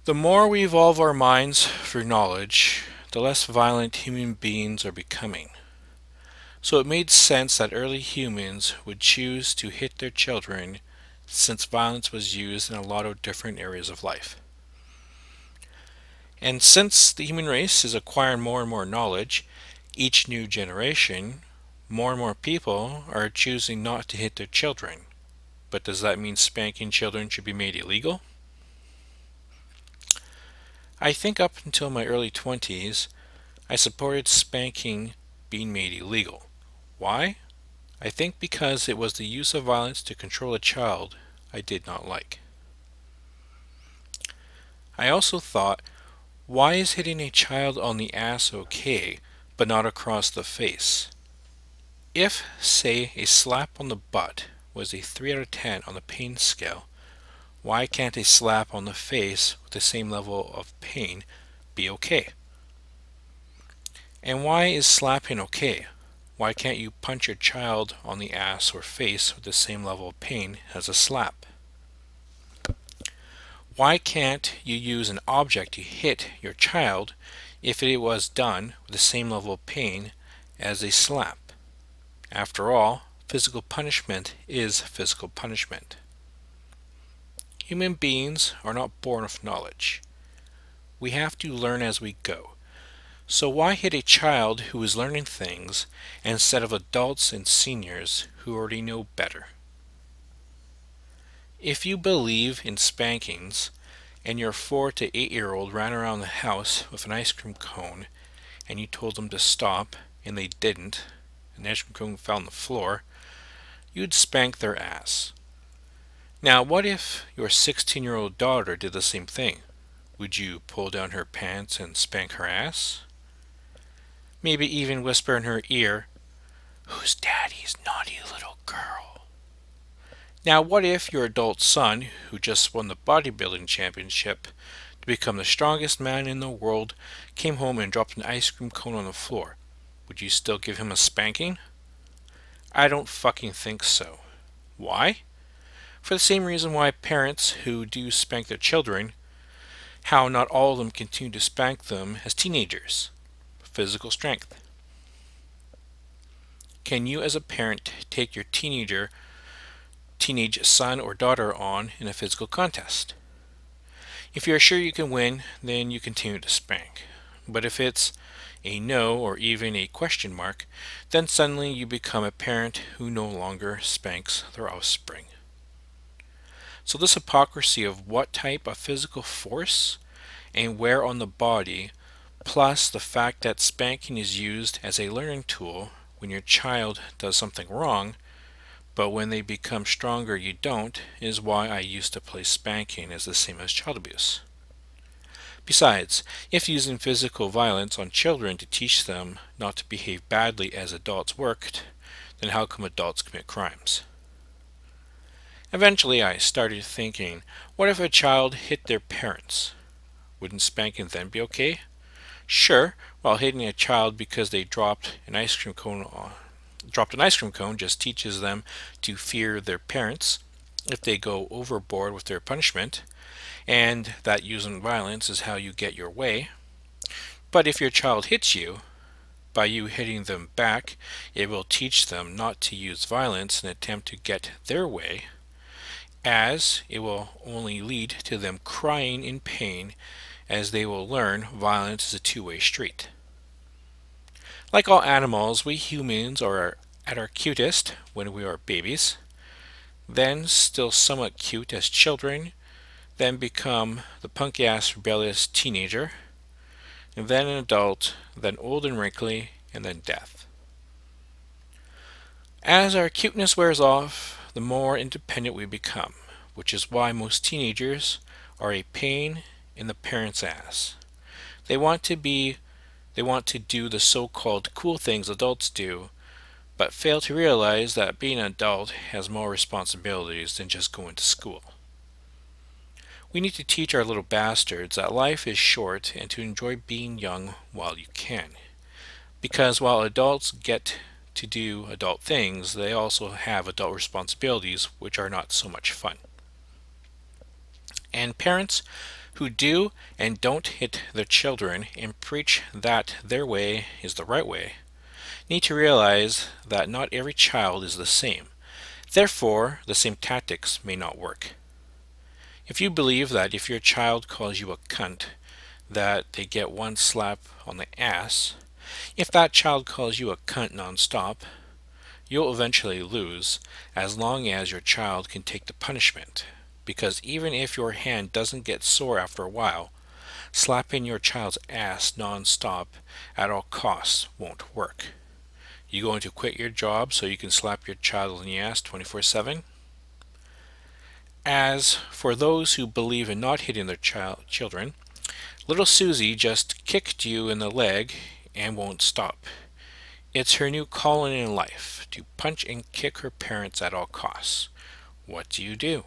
The more we evolve our minds through knowledge, the less violent human beings are becoming. So it made sense that early humans would choose to hit their children since violence was used in a lot of different areas of life. And since the human race is acquiring more and more knowledge, each new generation, more and more people are choosing not to hit their children. But does that mean spanking children should be made illegal? I think up until my early 20s, I supported spanking being made illegal. Why? I think because it was the use of violence to control a child I did not like. I also thought, why is hitting a child on the ass okay, but not across the face? If, say, a slap on the butt was a 3 out of 10 on the pain scale, why can't a slap on the face with the same level of pain be okay? And why is slapping okay? Why can't you punch your child on the ass or face with the same level of pain as a slap? Why can't you use an object to hit your child if it was done with the same level of pain as a slap? After all, physical punishment is physical punishment. Human beings are not born with knowledge. We have to learn as we go. So why hit a child who is learning things instead of adults and seniors who already know better? If you believe in spankings and your 4 to 8-year-old ran around the house with an ice cream cone and you told them to stop and they didn't, and the ice cream cone fell on the floor, you'd spank their ass. Now what if your 16-year-old daughter did the same thing? Would you pull down her pants and spank her ass? Maybe even whisper in her ear, "Who's daddy's naughty little girl?" Now what if your adult son, who just won the bodybuilding championship to become the strongest man in the world, came home and dropped an ice cream cone on the floor? Would you still give him a spanking? I don't fucking think so. Why? For the same reason why parents who do spank their children, how not all of them continue to spank them as teenagers. Physical strength. Can you as a parent take your teenage son or daughter on in a physical contest? If you're sure you can win, then you continue to spank. But if it's a no or even a question mark, then suddenly you become a parent who no longer spanks their offspring. So this hypocrisy of what type of physical force and where on the body, plus the fact that spanking is used as a learning tool when your child does something wrong, but when they become stronger you don't, is why I used to place spanking as the same as child abuse. Besides, if using physical violence on children to teach them not to behave badly as adults worked, then how come adults commit crimes? Eventually I started thinking, what if a child hit their parents? Wouldn't spanking then be okay? Sure, while hitting a child because they dropped an ice cream cone just teaches them to fear their parents if they go overboard with their punishment, and that using violence is how you get your way. But if your child hits you, by you hitting them back, it will teach them not to use violence in an attempt to get their way, as it will only lead to them crying in pain, as they will learn violence is a two-way street. Like all animals, we humans are at our cutest when we are babies, then still somewhat cute as children, then become the punk-ass rebellious teenager, and then an adult, then old and wrinkly, and then death. As our cuteness wears off, the more independent we become, which is why most teenagers are a pain in the parent's ass. They want to do the so-called cool things adults do, but fail to realize that being an adult has more responsibilities than just going to school. We need to teach our little bastards that life is short and to enjoy being young while you can. Because while adults get to do adult things, they also have adult responsibilities which are not so much fun. And parents who do and don't hit their children and preach that their way is the right way need to realize that not every child is the same. Therefore, the same tactics may not work. If you believe that if your child calls you a cunt, that they get one slap on the ass, if that child calls you a cunt non-stop, you'll eventually lose as long as your child can take the punishment. Because even if your hand doesn't get sore after a while, slapping your child's ass non-stop at all costs won't work. You going to quit your job so you can slap your child in the ass 24/7? As for those who believe in not hitting their children, little Susie just kicked you in the leg and won't stop. It's her new calling in life, to punch and kick her parents at all costs. What do you do?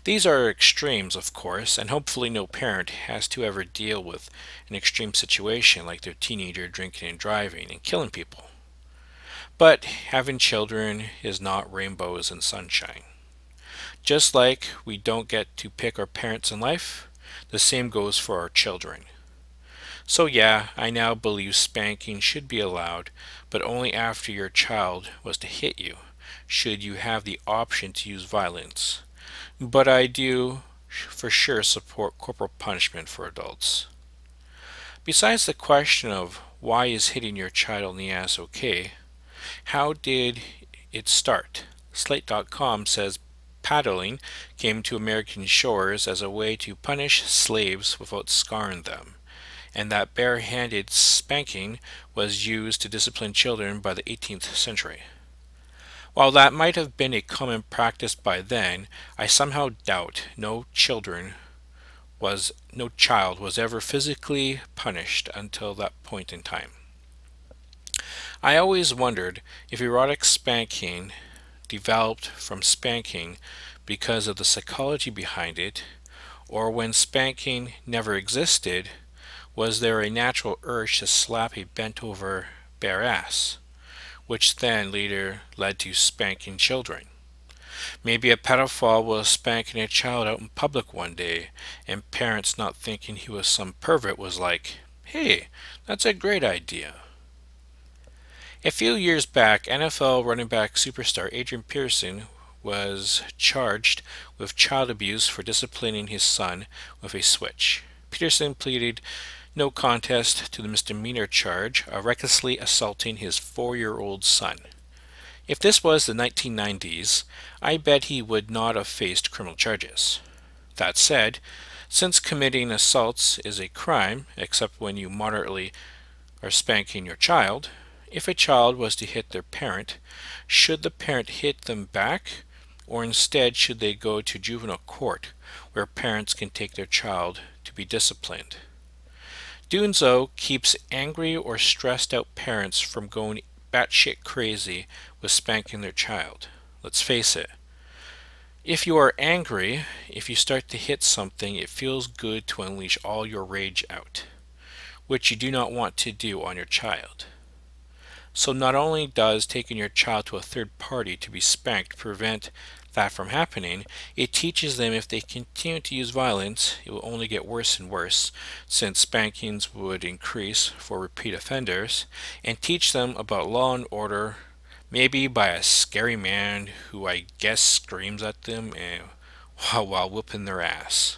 These are extremes, of course, and hopefully no parent has to ever deal with an extreme situation like their teenager drinking and driving and killing people. But having children is not rainbows and sunshine. Just like we don't get to pick our parents in life, the same goes for our children. So yeah, I now believe spanking should be allowed, but only after your child was to hit you, should you have the option to use violence. But I do for sure support corporal punishment for adults. Besides the question of why is hitting your child in the ass okay, how did it start? Slate.com says paddling came to American shores as a way to punish slaves without scarring them, and that bare-handed spanking was used to discipline children by the 18th century. While that might have been a common practice by then, I somehow doubt no child was ever physically punished until that point in time. I always wondered if erotic spanking developed from spanking because of the psychology behind it, or when spanking never existed, was there a natural urge to slap a bent-over bare ass, which then later led to spanking children. Maybe a pedophile was spanking a child out in public one day, and parents, not thinking he was some pervert, was like, "Hey, that's a great idea." A few years back, NFL running back superstar Adrian Peterson was charged with child abuse for disciplining his son with a switch. Peterson pleaded no contest to the misdemeanor charge of recklessly assaulting his 4-year-old son. If this was the 1990s, I bet he would not have faced criminal charges. That said, since committing assaults is a crime, except when you moderately are spanking your child, if a child was to hit their parent, should the parent hit them back, or instead should they go to juvenile court, where parents can take their child to be disciplined? Doing so keeps angry or stressed out parents from going batshit crazy with spanking their child. Let's face it. If you are angry, if you start to hit something, it feels good to unleash all your rage out, which you do not want to do on your child. So not only does taking your child to a third party to be spanked prevent that from happening, it teaches them if they continue to use violence, it will only get worse and worse, since spankings would increase for repeat offenders, and teach them about law and order, maybe by a scary man who I guess screams at them while whipping their ass.